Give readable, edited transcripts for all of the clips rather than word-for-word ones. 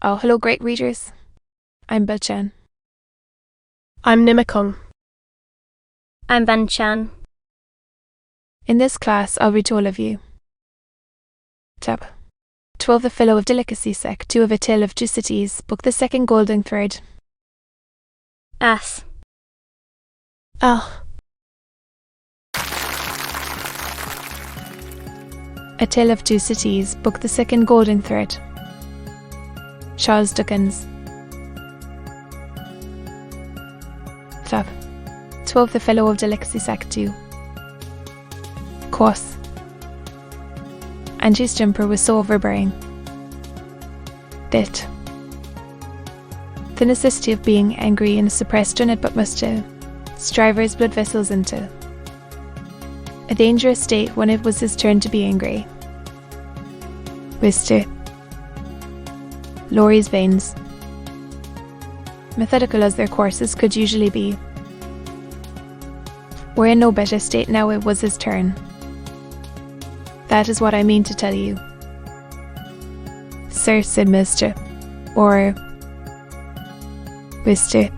Oh, hello, great readers. I'm Belchan. I'm Nimakung. I'm Banchan. In this class, I'll read to all of you. Chap. 12 The Fellow of Delicacy Sec. 2 of A Tale of Two Cities. Book the second golden thread. Ass. Ah. A Tale of Two Cities. Book the second golden thread. Charles Dickens. Chap. 12 The Fellow of Delicacy Sec. 2. Course. Angie's jumper was so overbearing that the necessity of being angry and suppressed on it but must strive his blood vessels into a dangerous state when it was his turn to be angry. Mr. Laurie's veins, methodical as their courses could usually be, were in no better state now it was his turn. That is what I mean to tell you. Sir, said Mr. or Mr.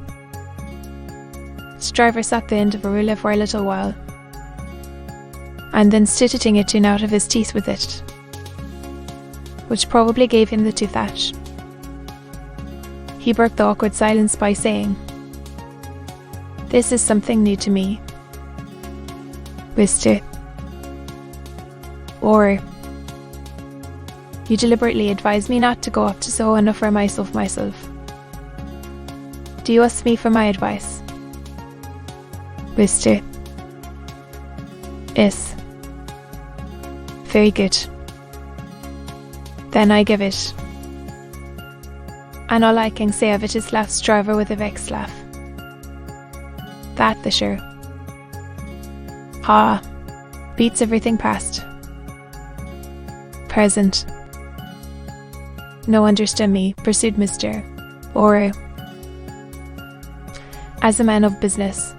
Stryver sat at the end of a ruler for a little while, and then stitching it in out of his teeth with it, which probably gave him the tooth ache. He broke the awkward silence by saying, "This is something new to me, Mr. Or you deliberately advise me not to go up to so and offer myself. Do you ask me for my advice, Mr. Yes. Very good. Then I give it. And all I can say of it is laugh Stryver with a vexed laugh. That the sure. Ha, beats everything past. Present. No, understand me, pursued Mr. Or as a man of business,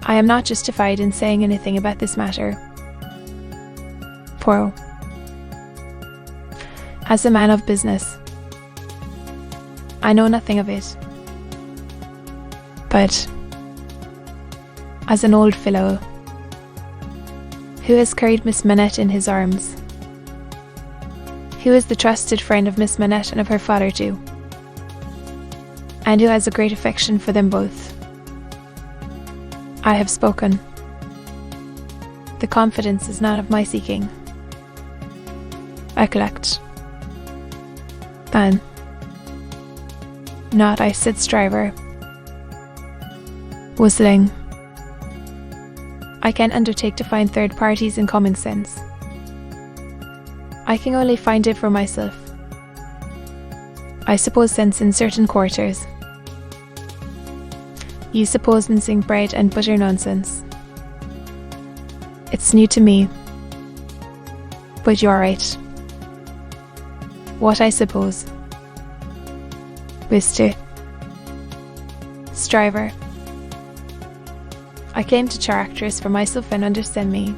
I am not justified in saying anything about this matter. For as a man of business, I know nothing of it. But as an old fellow who has carried Miss Manette in his arms, who is the trusted friend of Miss Manette and of her father too, and who has a great affection for them both, I have spoken. The confidence is not of my seeking. I collect. Then, not I, said Stryver, whistling. I can't undertake to find third parties in common sense. I can only find it for myself. I suppose sense in certain quarters. You suppose mincing bread and butter nonsense. It's new to me. But you're right. What I suppose, Mr. Stryver. I came to characters for myself and understand me.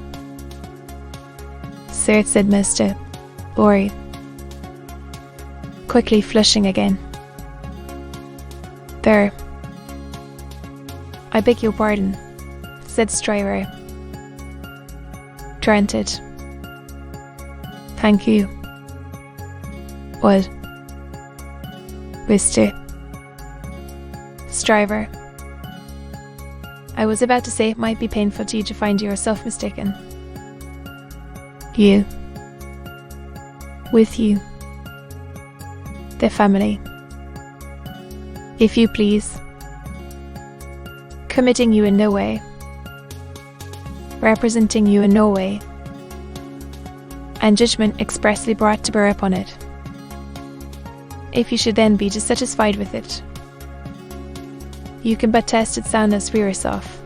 Sir, said Mr. Laurie, quickly flushing again. There. I beg your pardon, said Stryver. Granted. Thank you. What? Mr. Stryver. I was about to say it might be painful to you to find yourself mistaken. You. With you. The family. If you please. Committing you in no way. Representing you in no way. And judgment expressly brought to bear upon it. If you should then be dissatisfied with it, you can but test its soundness for yourself.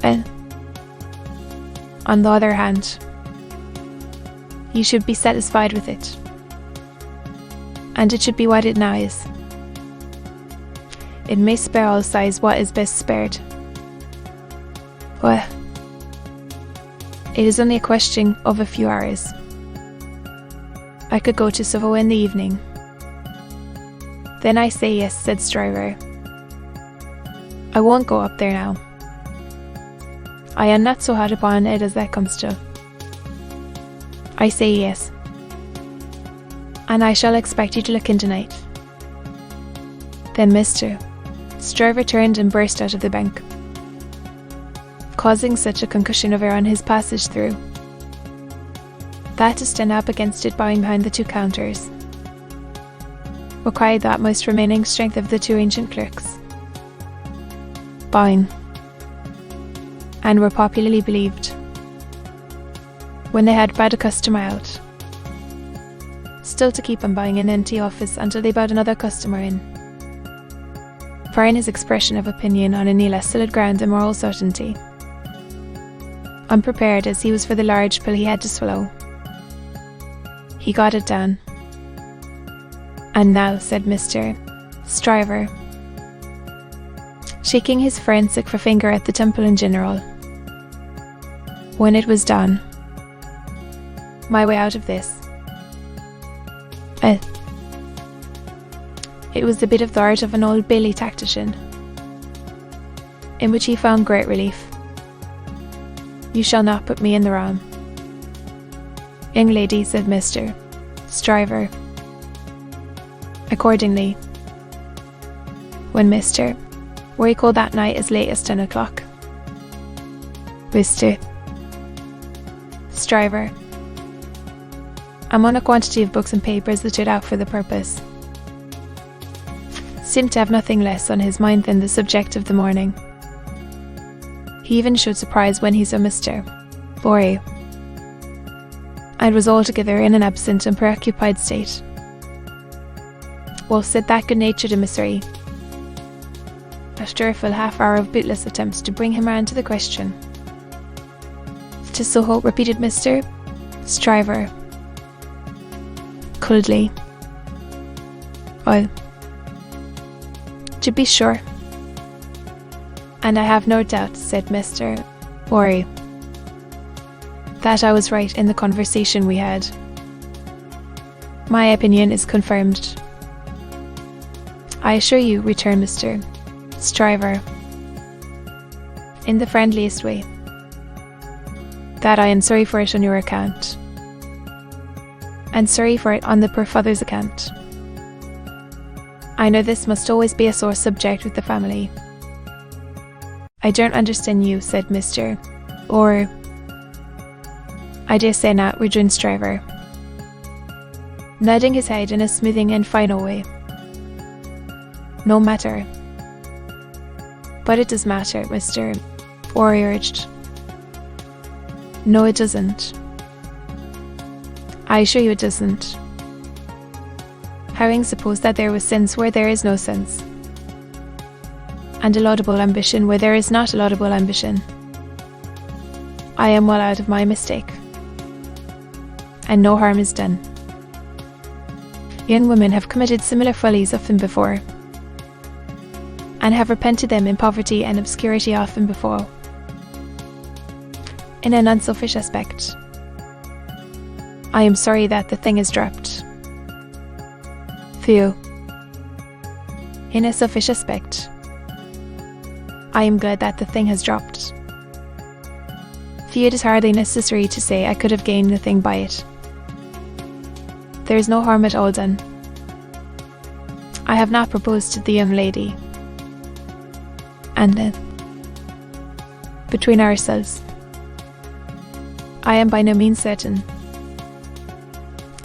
And, on the other hand, you should be satisfied with it, and it should be what it now is. It may spare all sighs what is best spared. Well, it is only a question of a few hours. I could go to Soho in the evening. Then I say yes, said Stryver. I won't go up there now. I am not so hot upon it as that comes to. I say yes. And I shall expect you to look in tonight. Then Mr. Stryver turned and burst out of the bank, causing such a concussion of air on his passage through that to stand up against it bowing behind the two counters required the utmost remaining strength of the two ancient clerks, bowing, and were popularly believed, when they had bowed a customer out, still to keep on bowing an empty office until they bowed another customer in. For in his expression of opinion on any less solid ground than moral certainty, unprepared as he was for the large pill he had to swallow, he got it down. And now, said Mr. Stryver, shaking his forensic forefinger at the temple in general, when it was done, my way out of this. It was the bit of the art of an old Bailey tactician, in which he found great relief. You shall not put me in the wrong. Young lady, said Mr. Stryver. Accordingly, when Mr. were he called that night as late as 10 o'clock, Mr. Stryver, among a quantity of books and papers that stood out for the purpose, seemed to have nothing less on his mind than the subject of the morning. He even showed surprise when he saw Mr. Lorry, and was altogether in an absent and preoccupied state. Well, said that good-natured emissary, after a full half-hour of bootless attempts to bring him round to the question. "To Soho," repeated Mr. Stryver, coldly. "Oh, to be sure. And I have no doubt," said Mr. Lorry, "that I was right in the conversation we had. My opinion is confirmed." "I assure you," returned Mr. Stryver, in the friendliest way, "that I am sorry for it on your account, and sorry for it on the poor father's account. I know this must always be a sore subject with the family." "I don't understand you," said Mr. Or "I dare say not," rejoined Stryver, nodding his head in a smoothing and final way. "No matter." "But it does matter," Mr. Or urged. "No, it doesn't. I assure you it doesn't. Having supposed that there was sense where there is no sense, and a laudable ambition where there is not a laudable ambition, I am well out of my mistake, and no harm is done. Young women have committed similar follies often before, and have repented them in poverty and obscurity often before. In an unselfish aspect, I am sorry that the thing is dropped. Few. In a selfish aspect, I am glad that the thing has dropped. For it is hardly necessary to say I could have gained nothing by it. There is no harm at all done. I have not proposed to the young lady. And then, between ourselves, I am by no means certain,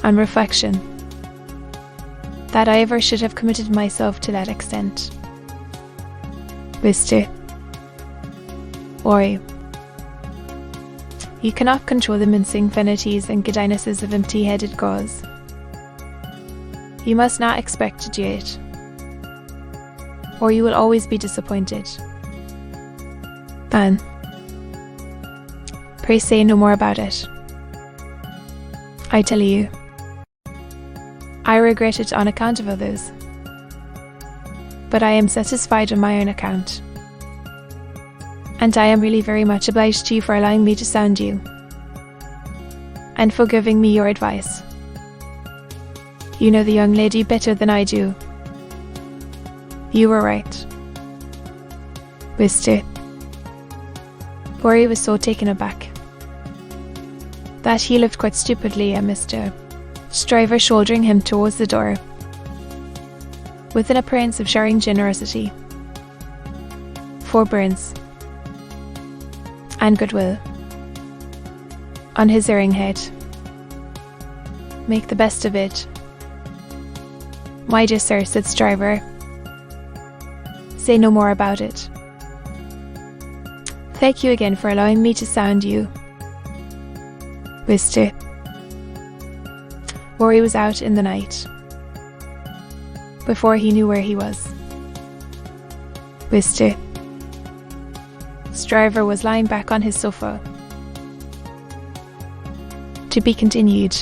on reflection, that I ever should have committed myself to that extent. Mr. Or you cannot control the mincing vanities and giddinesses of empty-headed gauze. You must not expect to do it, or you will always be disappointed. Then, pray say no more about it. I tell you, I regret it on account of others, but I am satisfied on my own account, and I am really very much obliged to you for allowing me to sound you, and for giving me your advice. You know the young lady better than I do. You were right. Mister. Rory was so taken aback that he looked quite stupidly at Mr. Stryver, shouldering him towards the door with an appearance of showering generosity, forbearance, and goodwill on his erring head. Make the best of it. My dear sir, said Stryver. Say no more about it. Thank you again for allowing me to sound you. Mister. Rory was out in the night before he knew where he was. Mister. Stryver was lying back on his sofa. To be continued.